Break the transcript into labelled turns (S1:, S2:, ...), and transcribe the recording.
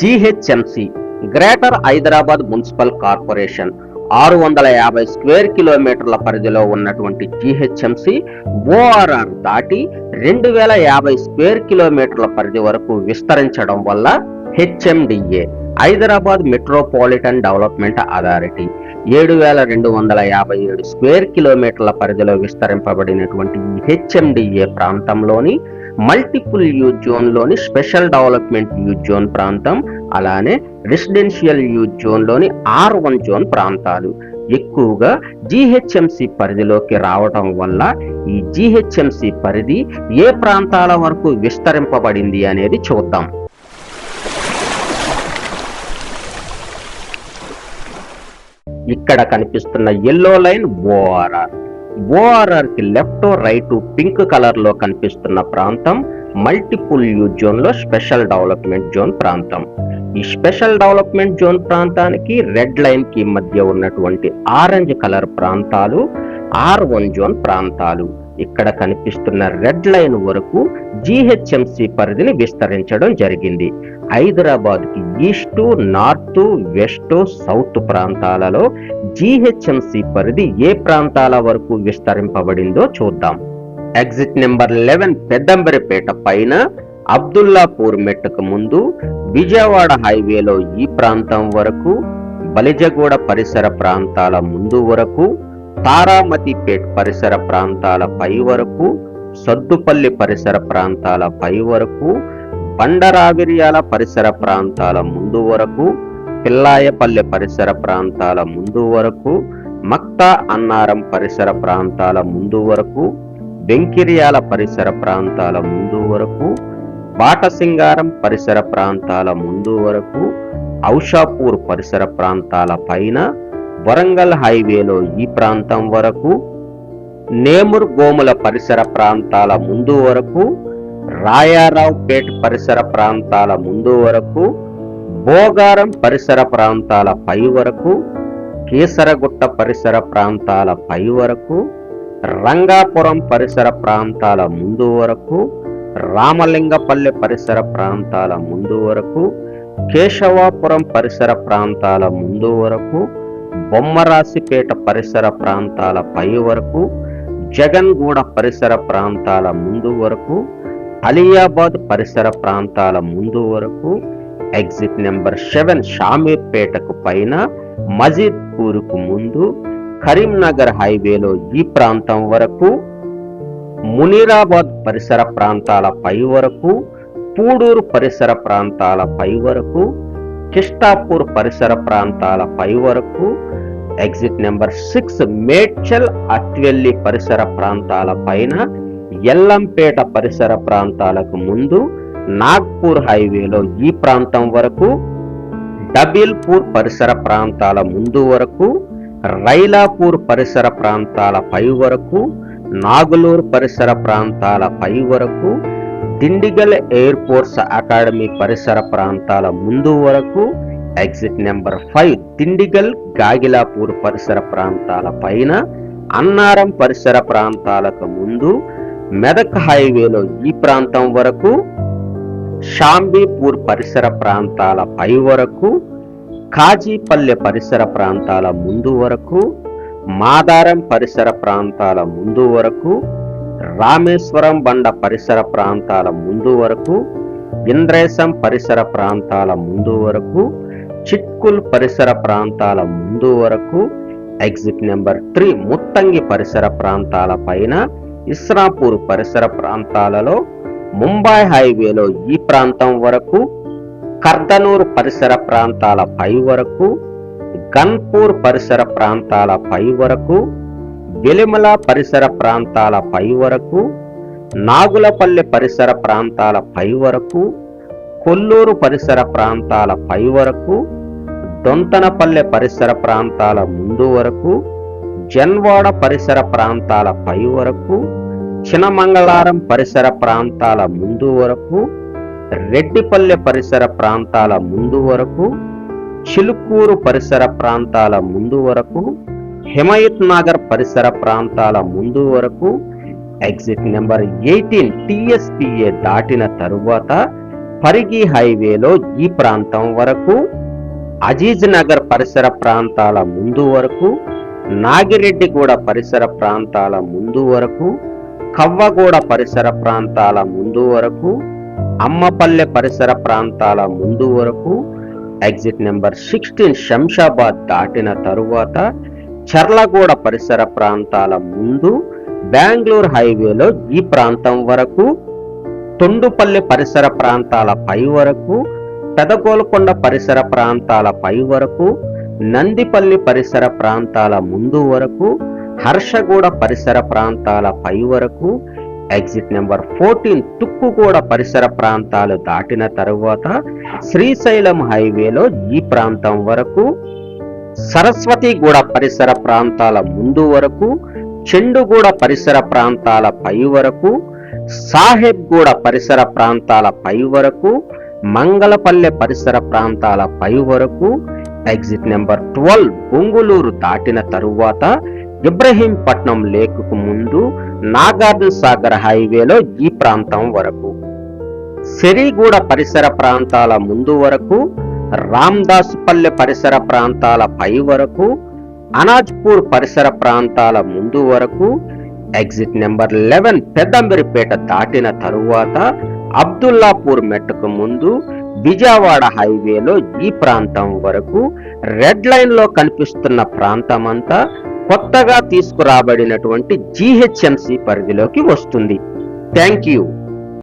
S1: GHMC greater Hyderabad municipal corporation 650 square కిలోమీటర్ల పరిధిలో ఉన్నటువంటి జీహెచ్ఎంసి ఓఆర్ఆర్ దాటి 2050 స్క్వేర్ కిలోమీటర్ల పరిధి వరకు విస్తరించడం వల్ల HMDA Hyderabad metropolitan development authority 7257 square కిలోమీటర్ల పరిధిలో విస్తరింపబడినటువంటి ఈ హెచ్ఎండిఏ ప్రాంతంలోని మల్టిపుల్ యూజ్ జోన్లోని స్పెషల్ డెవలప్మెంట్ యూజ్ జోన్ ప్రాంతం, అలానే రెసిడెన్షియల్ యూజ్ జోన్లోని R1 జోన్ ప్రాంతాలు ఎక్కువగా జీహెచ్ఎంసి పరిధిలోకి రావడం వల్ల ఈ జీహెచ్ఎంసి పరిధి ఏ ప్రాంతాల వరకు విస్తరింపబడింది అనేది చూద్దాం. ఇక్కడ కనిపిస్తున్న ఎల్లో లైన్ ఓఆర్ఆర్ కి లెఫ్ట్ రైట్ పింక్ కలర్ లో కనిపిస్తున్న ప్రాంతం మల్టిపుల్ యూజ్ జోన్ లో స్పెషల్ డెవలప్మెంట్ జోన్ ప్రాంతం. ఈ స్పెషల్ డెవలప్మెంట్ జోన్ ప్రాంతానికి రెడ్ లైన్ కి మధ్య ఉన్నటువంటి ఆరెంజ్ కలర్ ప్రాంతాలు R1 జోన్ ప్రాంతాలు. ఇక్కడ కనిపిస్తున్న రెడ్ లైన్ వరకు జీహెచ్ఎంసి పరిధిని విస్తరించడం జరిగింది. హైదరాబాద్ కి ఈస్ట్, నార్త్, వెస్ట్, సౌత్ ప్రాంతాలలో జీహెచ్ఎంసి పరిధి ఏ ప్రాంతాల వరకు విస్తరింపబడిందో చూద్దాం. ఎగ్జిట్ నెంబర్ 11 పెద్దంబరిపేట పైన అబ్దుల్లాపూర్ మెట్టుకు ముందు విజయవాడ హైవేలో ఈ ప్రాంతం వరకు, బలిజగూడ పరిసర ప్రాంతాల ముందు వరకు, తారామతిపేట్ పరిసర ప్రాంతాల పై వరకు, సద్దుపల్లి పరిసర ప్రాంతాల పై వరకు, బండరావిర్యాల పరిసర ప్రాంతాల ముందు వరకు, పిల్లాయపల్లె పరిసర ప్రాంతాల ముందు వరకు, మక్తా అన్నారం పరిసర ప్రాంతాల ముందు వరకు, వెంకిర్యాల పరిసర ప్రాంతాల ముందు వరకు, బాటసింగారం పరిసర ప్రాంతాల ముందు వరకు, ఔషాపూర్ పరిసర ప్రాంతాల పైన, వరంగల్ హైవేలో ఈ ప్రాంతం వరకు, నేముర్ గోముల పరిసర ప్రాంతాల ముందు వరకు, రాయారావుపేట్ పరిసర ప్రాంతాల ముందు వరకు, భోగారం పరిసర ప్రాంతాల పై వరకు, కేసరగుట్ట పరిసర ప్రాంతాల పై వరకు, రంగాపురం పరిసర ప్రాంతాల ముందు వరకు, రామలింగపల్లె పరిసర ప్రాంతాల ముందు వరకు, కేశవాపురం పరిసర ప్రాంతాల ముందు వరకు, బొమ్మరాసిపేట పరిసర ప్రాంతాల పై వరకు, జగన్గూడ పరిసర ప్రాంతాల ముందు వరకు, అలియాబాద్ పరిసర ప్రాంతాల ముందు వరకు, ఎగ్జిట్ నెంబర్ 7 షామీర్పేటకు పైన మజీద్పూర్కు ముందు, కరీంనగర్ హైవేలో ఈ ప్రాంతం వరకు, మునీరాబాద్ పరిసర ప్రాంతాల పై వరకు, పూడూరు పరిసర ప్రాంతాల పై వరకు, కిష్టాపూర్ పరిసర ప్రాంతాల పై వరకు, ఎగ్జిట్ నెంబర్ 6 మేడ్చల్ అత్వెల్లి పరిసర ప్రాంతాల పైన, ఎల్లంపేట పరిసర ప్రాంతాలకు ముందు, నాగ్పూర్ హైవేలో ఈ ప్రాంతం వరకు, డబిల్పూర్ పరిసర ప్రాంతాల ముందు వరకు, రైలాపూర్ పరిసర ప్రాంతాల పై వరకు, నాగులూరు పరిసర ప్రాంతాల పై వరకు, దిండిగల్ ఎయిర్ ఫోర్స్ అకాడమీ పరిసర ప్రాంతాల ముందు వరకు, ఎగ్జిట్ నెంబర్ 5 దిండిగల్ గాగిలాపూర్ పరిసర ప్రాంతాల పైన, అన్నారం పరిసర ప్రాంతాలకు ముందు, మెదక్ హైవేలో ఈ ప్రాంతం వరకు, షాంబీపూర్ పరిసర ప్రాంతాల పై వరకు, కాజీపల్లె పరిసర ప్రాంతాల ముందు వరకు, మాదారం పరిసర ప్రాంతాల ముందు వరకు, రామేశ్వరం బండ పరిసర ప్రాంతాల ముందు వరకు, ఇంద్రేశం పరిసర ప్రాంతాల ముందు వరకు, చిట్కుల్ పరిసర ప్రాంతాల ముందు వరకు, ఎగ్జిట్ నెంబర్ 3 ముత్తంగి పరిసర ప్రాంతాల పైన, ఇస్రాపూర్ పరిసర ప్రాంతాలలో, ముంబై హైవేలో ఈ ప్రాంతం వరకు, కర్దనూర్ పరిసర ప్రాంతాల పై వరకు, గన్పూర్ పరిసర ప్రాంతాల పై వరకు, వెలిమల పరిసర ప్రాంతాల పై వరకు, నాగులపల్లె పరిసర ప్రాంతాల పై వరకు, కొల్లూరు పరిసర ప్రాంతాల పై వరకు, దొంతనపల్లె పరిసర ప్రాంతాల ముందు వరకు, జన్వాడ పరిసర ప్రాంతాల పై వరకు, చినమంగళారం పరిసర ప్రాంతాల ముందు వరకు, రెడ్డిపల్లె పరిసర ప్రాంతాల ముందు వరకు, చిలుకూరు పరిసర ప్రాంతాల ముందు వరకు, హిమయత్ నగర్ పరిసర ప్రాంతాల ముందు వరకు, ఎగ్జిట్ నెంబర్ 18 TSPA దాటిన తరువాత పరిగి హైవేలో ఈ ప్రాంతం వరకు, అజీజ్ నగర్ పరిసర ప్రాంతాల ముందు వరకు, నాగిరెడ్డిగూడ పరిసర ప్రాంతాల ముందు వరకు, కవ్వగూడ పరిసర ప్రాంతాల ముందు వరకు, అమ్మపల్లె పరిసర ప్రాంతాల ముందు వరకు, ఎగ్జిట్ నెంబర్ 16 శంషాబాద్ దాటిన తరువాత చర్లగూడ పరిసర ప్రాంతాల ముందు, బెంగళూరు హైవేలో ఈ ప్రాంతం వరకు, తొండుపల్లి పరిసర ప్రాంతాల పై వరకు, పెదగోల్కొండ పరిసర ప్రాంతాల పై వరకు, నందిపల్లి పరిసర ప్రాంతాల ముందు వరకు, హర్షగూడ పరిసర ప్రాంతాల పై వరకు, ఎగ్జిట్ నెంబర్ 14 తుక్కుగూడ పరిసర ప్రాంతాలు దాటిన తరువాత శ్రీశైలం హైవేలో ఈ ప్రాంతం వరకు, సరస్వతిగూడ పరిసర ప్రాంతాల ముందు వరకు, చెండుగూడ పరిసర ప్రాంతాల పై వరకు, సాహెబ్గూడ పరిసర ప్రాంతాల పై వరకు, మంగళపల్లె పరిసర ప్రాంతాల పై వరకు, ఎగ్జిట్ నెంబర్ 12 బొంగులూరు దాటిన తరువాత ఇబ్రహీంపట్నం లేకుకు ముందు నాగార్జున సాగర్ హైవేలో ఈ ప్రాంతం వరకు, సెరిగూడ పరిసర ప్రాంతాల ముందు వరకు, రామ్దాసుపల్లె పరిసర ప్రాంతాల పై వరకు, అనాజ్పూర్ పరిసర ప్రాంతాల ముందు వరకు, ఎగ్జిట్ నెంబర్ 11 పెద్దంబరిపేట దాటిన తరువాత అబ్దుల్లాపూర్ మెట్టుకు ముందు విజయవాడ హైవేలో ఈ ప్రాంతం వరకు రెడ్ లైన్ లో కనిపిస్తున్న ప్రాంతం అంతా కొత్తగా తీసుకురాబడినటువంటి GHMC పరిధిలోకి వస్తుంది. Thank you.